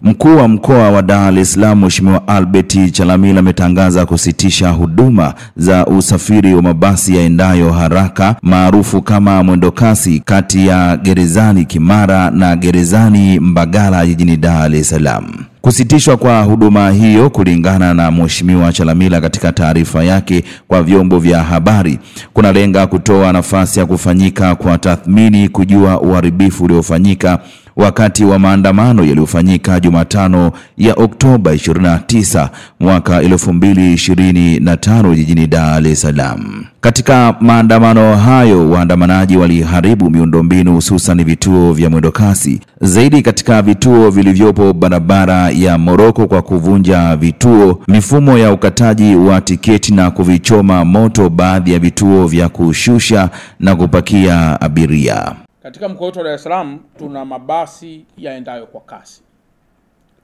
Mkuu wa mkoa wa Dar es Salaam Mheshimiwa Albert Chalamila ametangaza kusitisha huduma za usafiri wa mabasi yaendayo haraka maarufu kama mwendokasi kati ya Gerezani Kimara na Gerezani Mbagala jijini Dar es Salaam. Kusitishwa kwa huduma hiyo kulingana na Mheshimiwa Chalamila katika taarifa yake kwa vyombo vya habari kunalenga kutoa nafasi ya kufanyika kwa tathmini kujua uharibifu uliofanyika wakati wa maandamano yaliyofanyika Jumatano ya Oktoba 29 mwaka 2025 jijini Dar es Salaam. Katika maandamano hayo, waandamanaji waliharibu miundombinu hususan vituo vya mwendokasi zaidi katika vituo vilivyopo barabara ya Moroko kwa kuvunja vituo, mifumo ya ukataji wa tiketi na kuvichoma moto baadhi ya vituo vya kushusha na kupakia abiria. Katika mkoa wetu wa Dar es Salaam tuna mabasi yaendayo kwa kasi.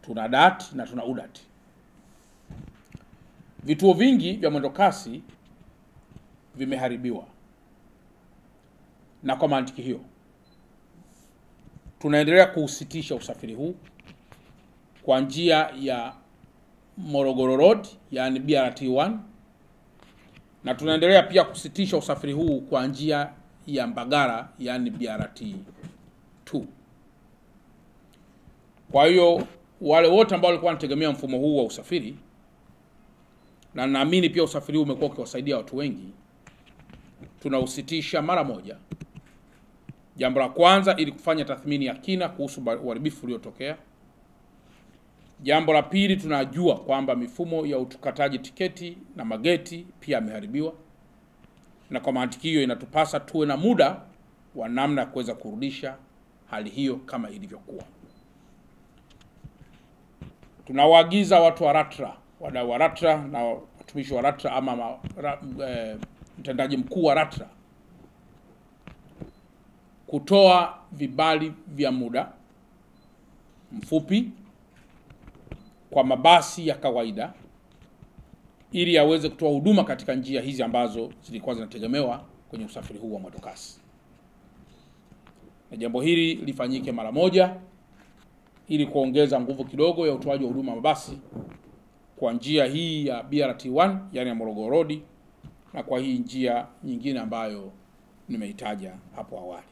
Tuna DART na tuna UDART. Vituo vingi vya mwendokasi vimeharibiwa. Na kwa mantiki hiyo tunaendelea kusitisha usafiri huu kwa njia ya Morogoro Road, yani BRT1, na tunaendelea pia kusitisha usafiri huu kwa njia ya Mbagala, yani BRT2. Kwa hiyo wale wote ambao walikuwa wanategemea mfumo huu wa usafiri, na naamini pia usafiri huu umekuwa ukiwasaidia watu wengi, tunausitisha mara moja. Jambo la kwanza ili kufanya tathmini ya kina kuhusu uharibifu uliotokea. Jambo la pili, tunajua kwamba mifumo ya ukataji tiketi na mageti pia imeharibiwa. Na kwa mantiki hiyo inatupasa tuwe na muda wa namna ya kuweza kurudisha hali hiyo kama ilivyokuwa. Tunawaagiza watu wa LATRA, wadau wa LATRA na watumishi wa LATRA ama mtendaji mkuu wa LATRA kutoa vibali vya muda mfupi kwa mabasi ya kawaida ili yaweze kutoa huduma katika njia hizi ambazo zilikuwa zinategemewa kwenye usafiri huu wa mwendokasi. Na jambo hili lifanyike mara moja ili kuongeza nguvu kidogo ya utoaji wa huduma mabasi kwa njia hii ya BRT1, yani ya Morogoro Road, na kwa hii njia nyingine ambayo nimeitaja hapo awali.